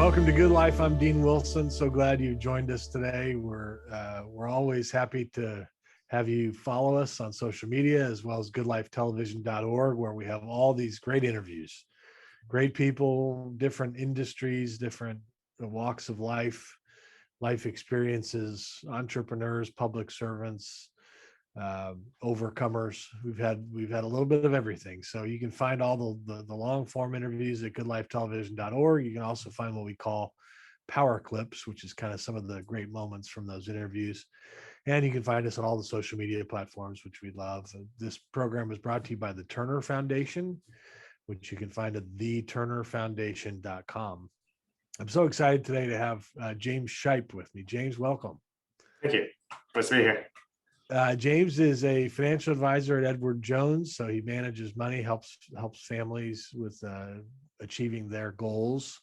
Welcome to Good Life. I'm Dean Wilson. So glad you joined us today. We're always happy to have you follow us on social media as well as goodlifetelevision.org, where we have all these great interviews, great people, different industries, different walks of life, life experiences, entrepreneurs, public servants, overcomers. We've had a little bit of everything. So you can find all the long form interviews at goodlifetelevision.org. You can also find what we call power clips, which is kind of some of the great moments from those interviews. And you can find us on all the social media platforms, which we love. This program is brought to you by the Turner Foundation, which you can find at theturnerfoundation.com. I'm so excited today to have James Shipe with me. James, welcome. Thank you. Nice to be here. James is a financial advisor at Edward Jones, so he manages money, helps families with achieving their goals,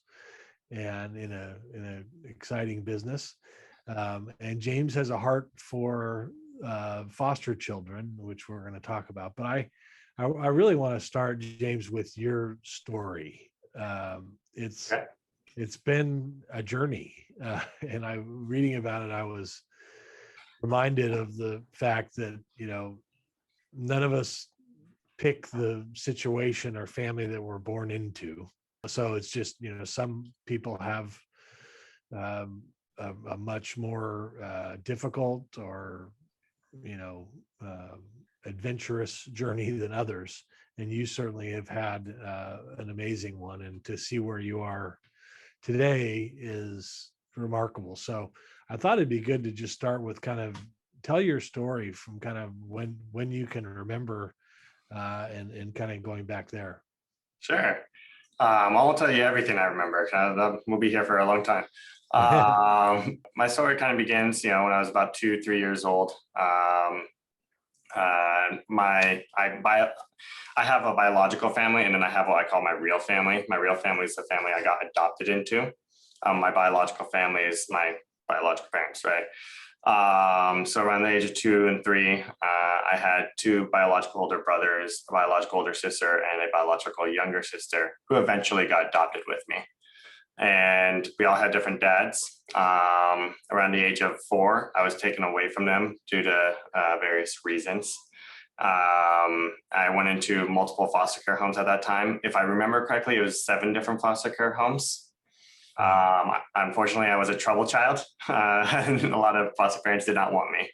and in a exciting business. And James has a heart for foster children, which we're going to talk about. But I really want to start, James, with your story. It's been a journey, and reading about it, I was reminded of the fact that, none of us pick the situation or family that we're born into. So it's just, some people have a much more difficult or, adventurous journey than others. And you certainly have had an amazing one. And to see where you are today is remarkable. So I thought it'd be good to just start with kind of tell your story from kind of when you can remember and kind of going back there. Sure. I won't tell you everything I remember. We'll be here for a long time. My story kind of begins, when I was about 2-3 years old. I have a biological family, and then I have what I call my real family. My real family is the family I got adopted into. My biological family is my biological parents, right? So around the age of 2 and 3, I had 2 biological older brothers, a biological older sister, and a biological younger sister who eventually got adopted with me. And we all had different dads. Around the age of 4, I was taken away from them due to various reasons. I went into multiple foster care homes at that time. If I remember correctly, it was 7 different foster care homes. Unfortunately, I was a trouble child, and a lot of foster parents did not want me.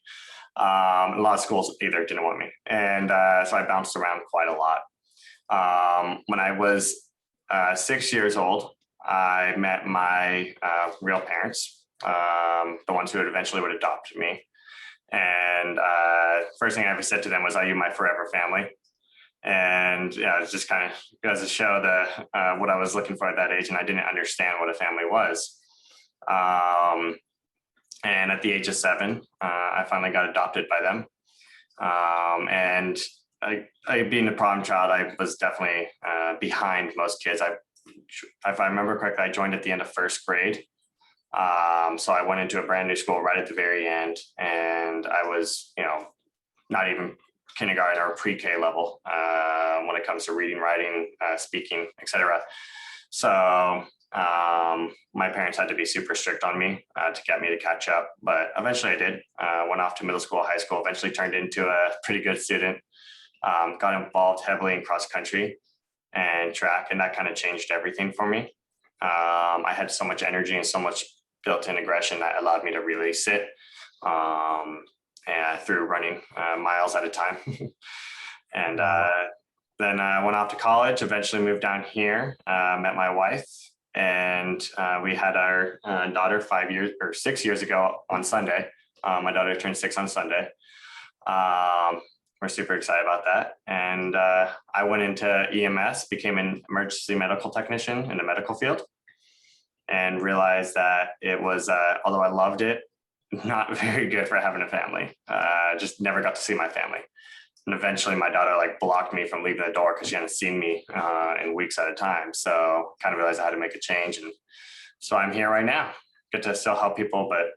A lot of schools either didn't want me. And so I bounced around quite a lot. When I was 6 years old, I met my real parents, the ones who eventually would adopt me. And first thing I ever said to them was, "Are you my forever family?" And yeah, it's just kind of goes to show what I was looking for at that age, and I didn't understand what a family was. And at the age of 7, I finally got adopted by them. And I being a problem child, I was definitely behind most kids. If I remember correctly, I joined at the end of 1st grade. So I went into a brand new school right at the very end, and I was, not even kindergarten or pre-K level when it comes to reading, writing, speaking, etc. So my parents had to be super strict on me to get me to catch up, but eventually I did. Went off to middle school, high school, eventually turned into a pretty good student, got involved heavily in cross country and track, and that kind of changed everything for me. I had so much energy and so much built-in aggression that allowed me to release it. And through running miles at a time. And then I went off to college, eventually moved down here, met my wife, and we had our daughter 6 years ago on Sunday. My daughter turned 6 on Sunday. We're super excited about that. And I went into EMS, became an emergency medical technician in the medical field, and realized that it was, although I loved it, not very good for having a family. Just never got to see my family. And eventually my daughter blocked me from leaving the door because she hadn't seen me in weeks at a time. So kind of realized I had to make a change. And so I'm here right now. Get to still help people, but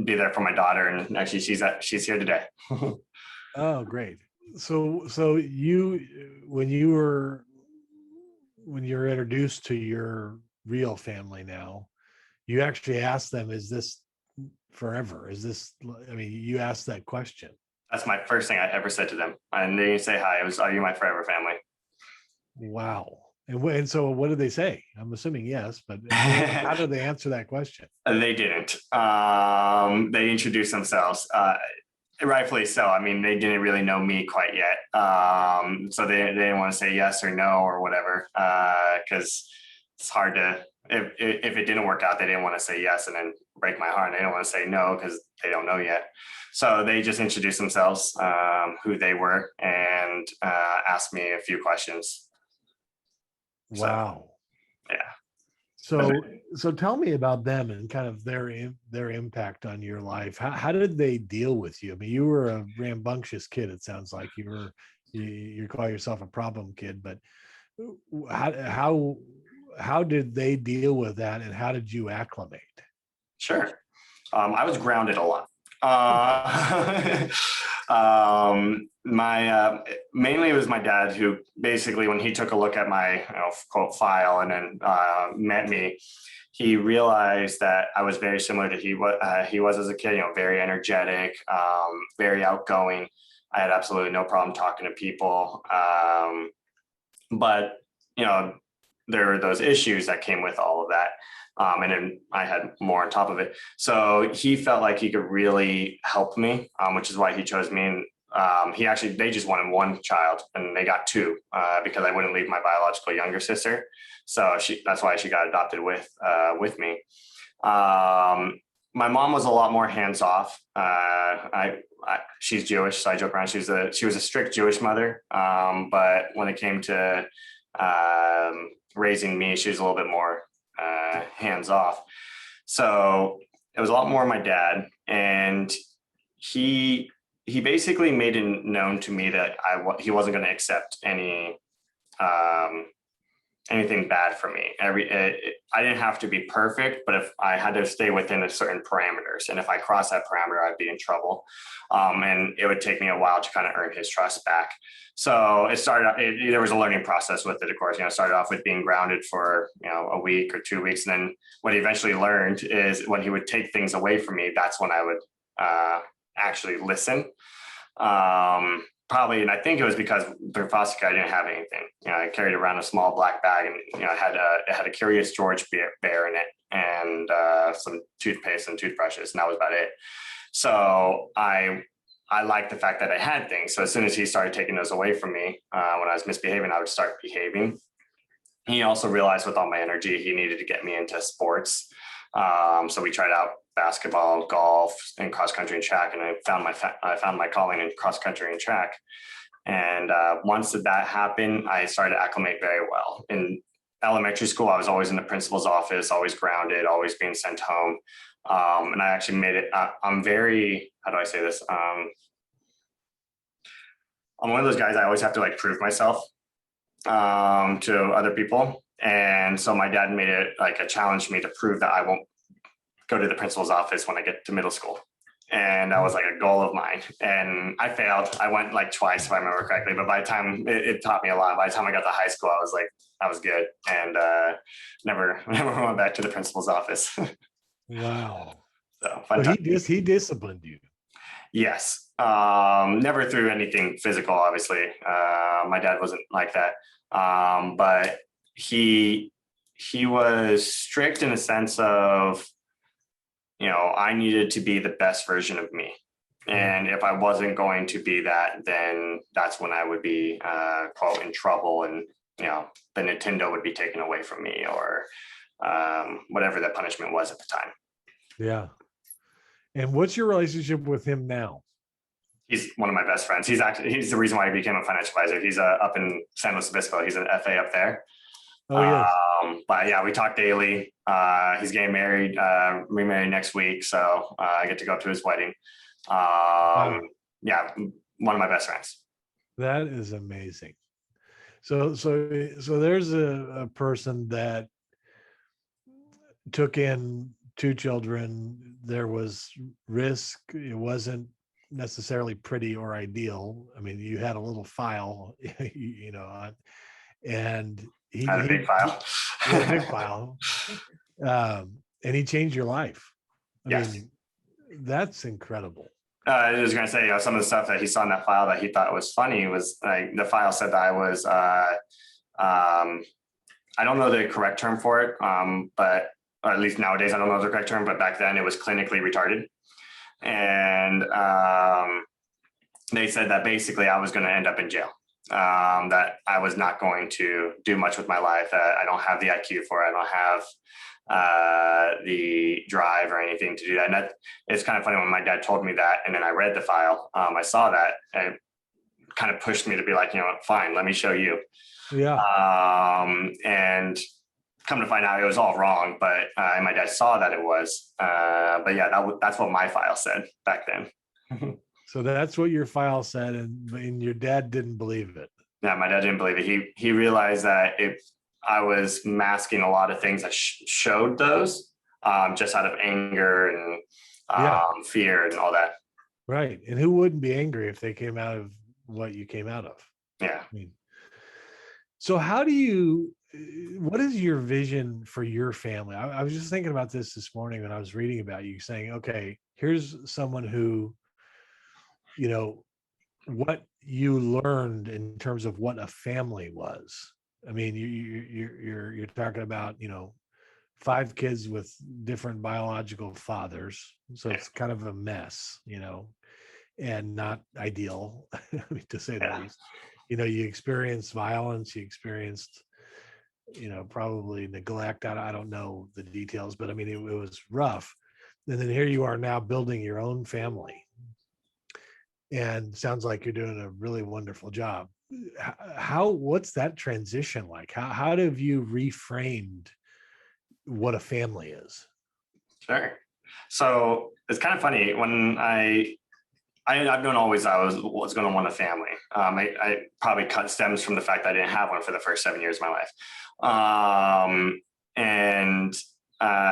be there for my daughter. And actually she's here today. Oh, great. So you, when you were introduced to your real family now, you actually ask them, is this forever? Is this, I mean, you ask that question. That's my first thing I ever said to them. And they didn't say hi. It was, are you my forever family? Wow. And so what did they say? I'm assuming yes, but how did they answer that question? They didn't. They introduced themselves. Rightfully so. I mean, they didn't really know me quite yet. So they didn't want to say yes or no or whatever, because it's hard to, if it didn't work out, they didn't want to say yes and then break my heart. They don't want to say no because they don't know yet. So they just introduced themselves, who they were, and asked me a few questions. Wow. So, yeah. So tell me about them and kind of their impact on your life. How did they deal with you? I mean, you were a rambunctious kid. It sounds like you call yourself a problem kid, but how did they deal with that, and how did you acclimate? Sure. I was grounded a lot. Mainly it was my dad who basically, when he took a look at my quote file and then met me, he realized that I was very similar to he was as a kid. Very energetic, very outgoing. I had absolutely no problem talking to people, but there were those issues that came with all of that. And then I had more on top of it. So he felt like he could really help me, which is why he chose me. And they just wanted one child and they got two, because I wouldn't leave my biological younger sister. So that's why she got adopted with me. My mom was a lot more hands-off. She's Jewish, so I joke around. She was a strict Jewish mother. But when it came to raising me, she was a little bit more hands off. So it was a lot more my dad, and he basically made it known to me that he wasn't going to accept anything bad from me. I didn't have to be perfect, but if I had to stay within a certain parameters, and if I crossed that parameter, I'd be in trouble. And it would take me a while to kind of earn his trust back. So it started. There was a learning process with it, of course. It started off with being grounded for a week or 2 weeks, and then what he eventually learned is when he would take things away from me, that's when I would actually listen. Probably, and I think it was because for foster care I didn't have anything. I carried around a small black bag, and it had a Curious George bear in it, and some toothpaste and toothbrushes, and that was about it. So I liked the fact that I had things. So as soon as he started taking those away from me, when I was misbehaving, I would start behaving. He also realized with all my energy, he needed to get me into sports. So we tried out basketball, golf, and cross country and track, and I found my calling in cross country and track. And once that happened, I started to acclimate very well. In elementary school, I was always in the principal's office, always grounded, always being sent home. And I actually made it. I'm very, how do I say this? I'm one of those guys. I always have to prove myself to other people. And so my dad made it like a challenge to me to prove that I won't go to the principal's office when I get to middle school. And that was like a goal of mine. And I failed. I went twice, if I remember correctly. But by the time it taught me a lot. By the time I got to high school, I was good, and never went back to the principal's office. Wow. So but he disciplined you. Yes. Never through anything physical, obviously. My dad wasn't like that. But he was strict in the sense of, I needed to be the best version of me. And if I wasn't going to be that, then that's when I would be quote in trouble, and the Nintendo would be taken away from me, or whatever the punishment was at the time. Yeah. And what's your relationship with him now? He's one of my best friends. He's the reason why I became a financial advisor. He's up in San Luis Obispo. He's an FA up there. Oh, yes. But yeah, we talk daily. He's getting married, remarried next week. So I get to go to his wedding. Wow. Yeah, one of my best friends. That is amazing. So there's a person that took in 2 children. There was risk. It wasn't necessarily pretty or ideal. I mean, you had a little file, and Had a big file. he had a big file, and he changed your life. I Yes. mean, that's incredible. I was going to say, you know, some of the stuff that he saw in that file that he thought was funny was like the file said that I was, I don't know the correct term for it, but or at least nowadays I don't know the correct term, but back then it was clinically retarded. And they said that basically I was going to end up in jail, that I was not going to do much with my life, that I don't have the IQ for it, I don't have the drive or anything to do that. And that, it's kind of funny when my dad told me that, and then I read the file, I saw that, and it kind of pushed me to be like, you know what, fine, let me show you. Yeah. And come to find out it was all wrong, but my dad saw that it was. But yeah, that's what my file said back then. So that's what your file said, and your dad didn't believe it. Yeah, my dad didn't believe it. He realized that if I was masking a lot of things that showed those, just out of anger and fear and all that. Right. And who wouldn't be angry if they came out of what you came out of? Yeah. I mean, so what is your vision for your family? I was just thinking about this morning when I was reading about you, saying, okay, here's someone who, you know, what you learned in terms of what a family was. I mean, you're talking about, you know, 5 kids with different biological fathers, so it's kind of a mess, you know, and not ideal, I mean, to say the least. You know, you experienced violence, you experienced, you know, probably neglect. I don't know the details, but I mean, it was rough. And then here you are now building your own family, and sounds like you're doing a really wonderful job. What's that transition like? How have you reframed what a family is? Sure. So it's kind of funny when I've known always I was going to want a family. I probably cut stems from the fact that I didn't have one for the first 7 years of my life.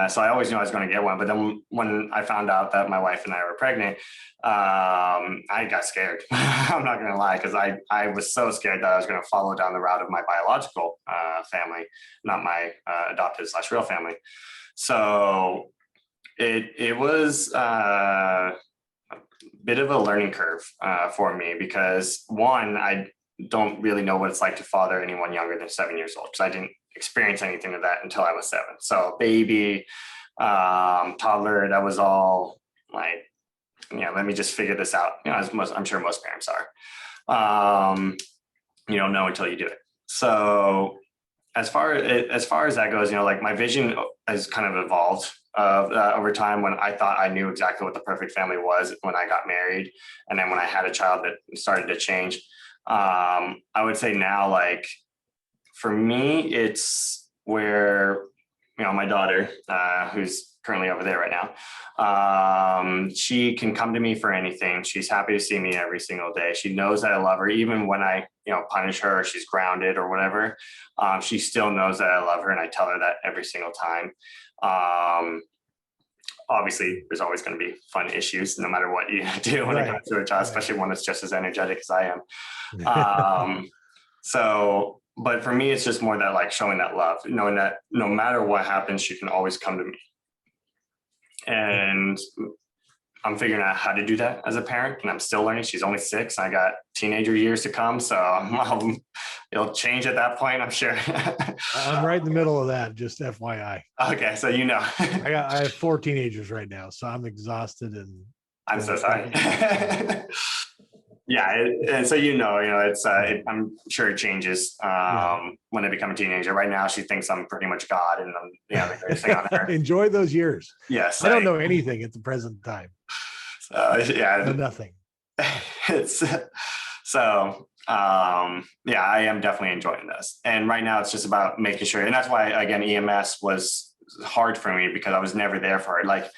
So I always knew I was going to get one. But then when I found out that my wife and I were pregnant, I got scared. I'm not going to lie, because I was so scared that I was going to follow down the route of my biological family, not my adopted/real family. So it was a bit of a learning curve for me, because one, I don't really know what it's like to father anyone younger than 7 years old, because I didn't experience anything of that until I was 7. So baby, toddler, that was all like, you know, let me just figure this out. You know, I'm sure most parents are. You don't know until you do it. So as far as that goes, you know, like my vision has kind of evolved over time. When I thought I knew exactly what the perfect family was when I got married, and then when I had a child, that started to change. I would say now, like for me, it's where, you know, my daughter, who's currently over there right now, she can come to me for anything. She's happy to see me every single day. She knows that I love her, even when I, you know, punish her or she's grounded or whatever. She still knows that I love her, and I tell her that every single time. Obviously, there's always going to be fun issues no matter what you do when it comes to a child, especially one that's just as energetic as I am. But for me, it's just more that, like, showing that love, knowing that no matter what happens, she can always come to me. And I'm figuring out how to do that as a parent, and I'm still learning. She's only 6. I got teenager years to come, so it'll change at that point, I'm sure. I'm right in the middle of that, just FYI. Okay, so you know. I have 4 teenagers right now, so I'm exhausted, and I'm so sorry. Yeah, and so you know, it's I'm sure it changes when they become a teenager. Right now, she thinks I'm pretty much God, and I'm the greatest thing on earth. Enjoy those years. Yes, I don't know anything at the present time. Nothing. It's so I am definitely enjoying this, and right now it's just about making sure, and that's why again EMS was hard for me, because I was never there for it. Like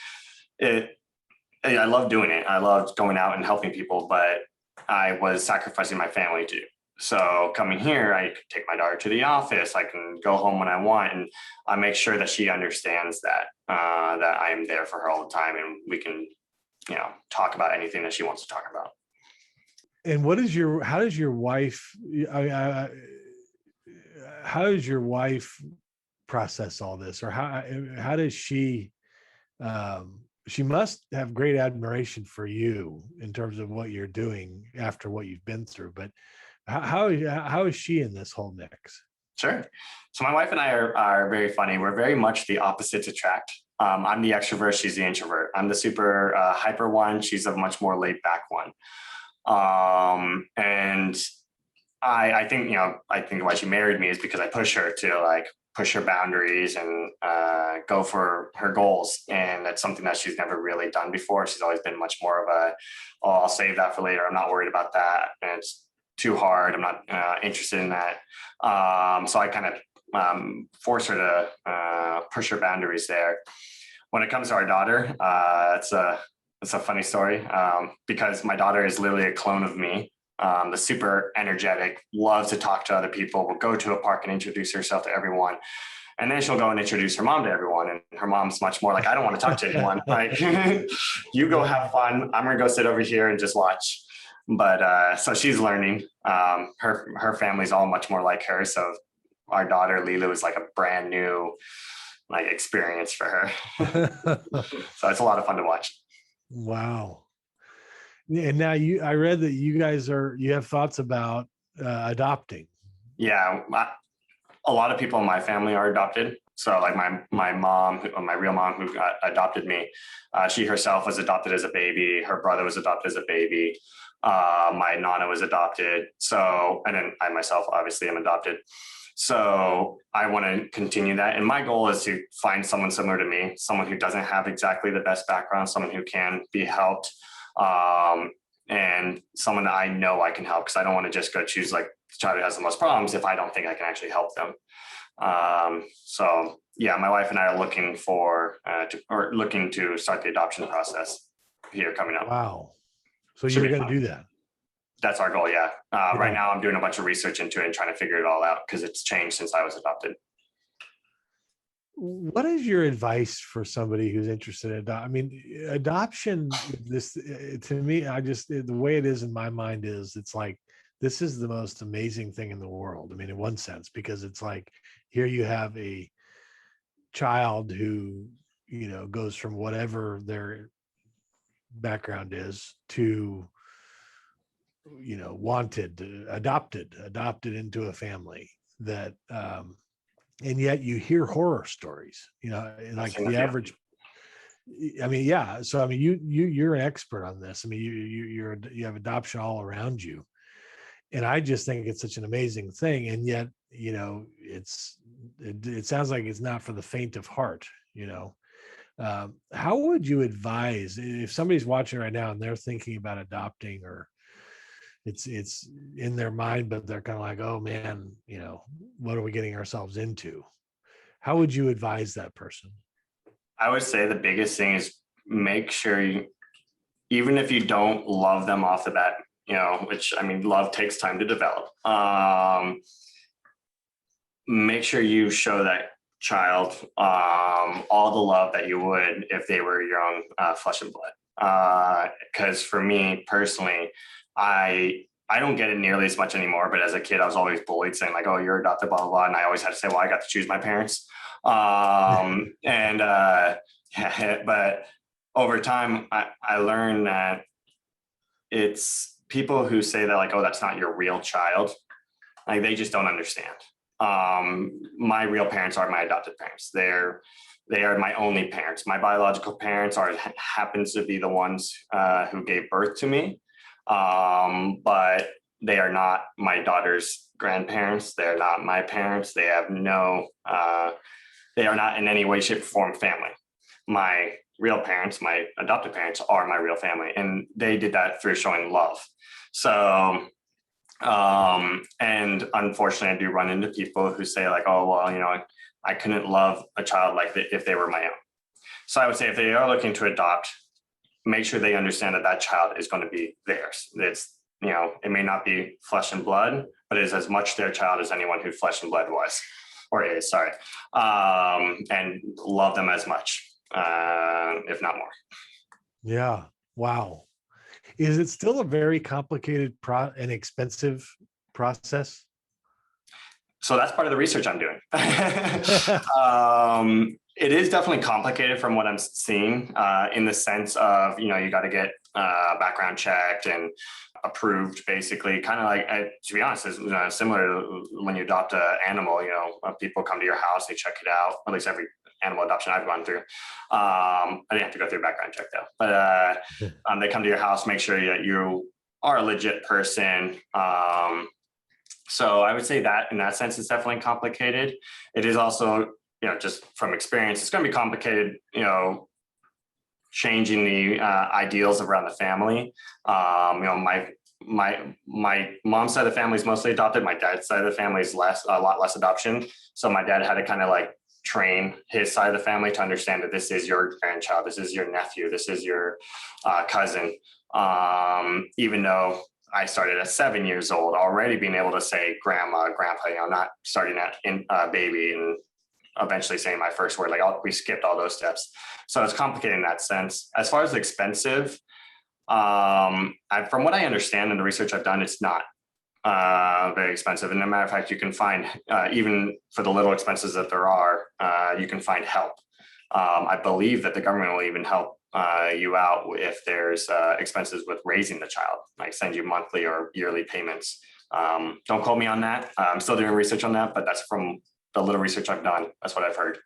I love doing it. I loved going out and helping people, but I was sacrificing my family too. So coming here, I could take my daughter to the office. I can go home when I want, and I make sure that she understands that that I am there for her all the time, and we can, talk about anything that she wants to talk about. And how does your wife? how does your wife process all this, or how does she must have great admiration for you in terms of what you're doing after what you've been through, but how is she in this whole mix? Sure. So my wife and I are very funny. We're very much the opposites attract. I'm the extrovert. She's the introvert. I'm the super hyper one. She's a much more laid back one. And I think, I think why she married me is because I push her to like push her boundaries and go for her goals. And that's something that she's never really done before. She's always been much more of oh, I'll save that for later. I'm not worried about that. And it's too hard. I'm not interested in that. So I kind of force her to push her boundaries there. When it comes to our daughter, it's a funny story because my daughter is literally a clone of me. The super energetic, loves to talk to other people, will go to a park and introduce herself to everyone. And then she'll go and introduce her mom to everyone. And her mom's much more like, I don't want to talk to anyone. Like, you go have fun. I'm going to go sit over here and just watch. But so she's learning. Her family's all much more like her. So our daughter, Lila, was like a brand new like experience for her. So it's a lot of fun to watch. Wow. And now I read that you guys you have thoughts about adopting. Yeah. A lot of people in my family are adopted. So like my mom, my real mom who adopted me, she herself was adopted as a baby. Her brother was adopted as a baby. My nana was adopted. So, and then I myself obviously am adopted. So I want to continue that. And my goal is to find someone similar to me, someone who doesn't have exactly the best background, someone who can be helped, and someone that I know I can help, because I don't want to just go choose like the child who has the most problems if I don't think I can actually help them. So yeah, my wife and I are looking looking to start the adoption process here coming up. Wow. So you're going to do that? That's our goal. Yeah. Right now I'm doing a bunch of research into it and trying to figure it all out because it's changed since I was adopted. What is your advice for somebody who's interested in adoption? To me, the way it is in my mind is it's like, this is the most amazing thing in the world. I mean, in one sense, because it's like, here you have a child who, goes from whatever their background is to, adopted into a family that, and yet you hear horror stories, like the average. I mean, yeah. So, I mean, you're an expert on this. I mean, you have adoption all around you. And I just think it's such an amazing thing. And yet, it sounds like it's not for the faint of heart, how would you advise if somebody's watching right now and they're thinking about adopting, or it's in their mind, but they're kind of like, oh man, what are we getting ourselves into? How would you advise that person? I would say the biggest thing is make sure even if you don't love them off the bat, which I mean, love takes time to develop. Make sure you show that child all the love that you would if they were your own flesh and blood. Because for me personally, I don't get it nearly as much anymore. But as a kid, I was always bullied, saying like, "Oh, you're adopted," blah blah blah, and I always had to say, "Well, I got to choose my parents." But over time, I learned that it's people who say that like, "Oh, that's not your real child," like they just don't understand. My real parents are my adopted parents. They are my only parents. My biological parents happens to be the ones who gave birth to me, but they are not my daughter's grandparents. They're not my parents. They have they are not in any way, shape, or form family. My real parents, my adopted parents, are my real family, and they did that through showing love. So, and unfortunately, I do run into people who say like, "Oh, well, I couldn't love a child like that if they were my own." So I would say if they are looking to adopt, make sure they understand that that child is going to be theirs. It may not be flesh and blood, but it is as much their child as anyone who flesh and blood was, or is, sorry. And love them as much, if not more. Yeah. Wow. Is it still a very complicated and expensive process? So that's part of the research I'm doing. It is definitely complicated from what I'm seeing, in the sense of, you got to get background checked and approved, basically, kind of like, to be honest, is similar to when you adopt an animal. People come to your house, they check it out. At least every animal adoption I've gone through. I didn't have to go through a background check though, but they come to your house, make sure that you are a legit person. So I would say that in that sense, it's definitely complicated. It is also, just from experience, it's going to be complicated, changing the ideals around the family. My mom's side of the family is mostly adopted. My dad's side of the family is a lot less adoption. So my dad had to kind of like train his side of the family to understand that this is your grandchild, this is your nephew, this is your cousin. Even though I started at 7 years old, already being able to say grandma, grandpa, not starting at baby and eventually saying my first word. We skipped all those steps. So it's complicated in that sense. As far as expensive, from what I understand in the research I've done, it's not very expensive. And as a matter of fact, you can find, even for the little expenses that there are, you can find help. I believe that the government will even help you out if there's expenses with raising the child, like send you monthly or yearly payments. Don't quote me on that. I'm still doing research on that, but that's from the little research I've done. That's what I've heard.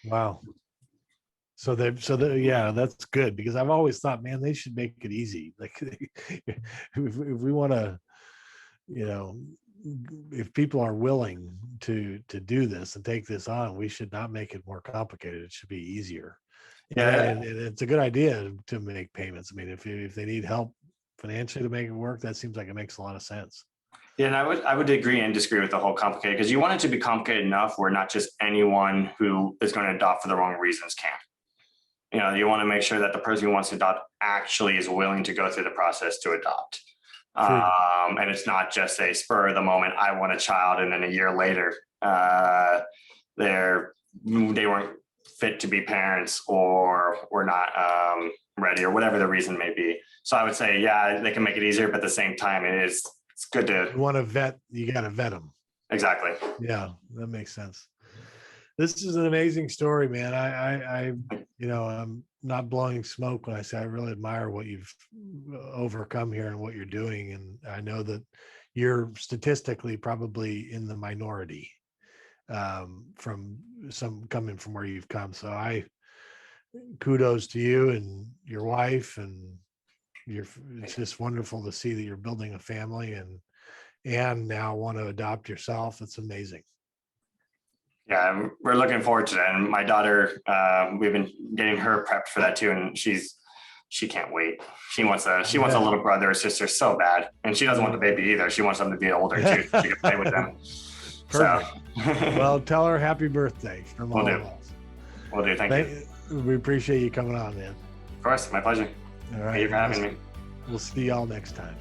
Wow. So yeah, that's good, because I've always thought, man, they should make it easy. Like if we want to, if people are willing to do this and take this on, we should not make it more complicated. It should be easier. Yeah. And it's a good idea to make payments. I mean, if they need help financially to make it work, that seems like it makes a lot of sense. Yeah, and I would agree and disagree with the whole complicated, because you want it to be complicated enough where not just anyone who is going to adopt for the wrong reasons can. You want to make sure that the person who wants to adopt actually is willing to go through the process to adopt. And it's not just a spur of the moment, I want a child, and then a year later, they weren't fit to be parents or were not ready, or whatever the reason may be. So I would say, yeah, they can make it easier, but at the same time, it's good to. You want to vet, you got to vet them. Exactly. Yeah, that makes sense. This is an amazing story, man. I'm not blowing smoke when I say I really admire what you've overcome here and what you're doing. And I know that you're statistically probably in the minority from coming from where you've come. So kudos to you and your wife, and it's just wonderful to see that you're building a family and now want to adopt yourself. It's amazing. Yeah, we're looking forward to that. And my daughter, we've been getting her prepped for that too, and she can't wait. She wants a little brother or sister so bad, and she doesn't want the baby either. She wants them to be older too, so she can play with them. Perfect. So. Well, tell her happy birthday from all of us. Will do. Thank you. We appreciate you coming on, man. Of course, my pleasure. All right. Thank you for having me. We'll see y'all next time.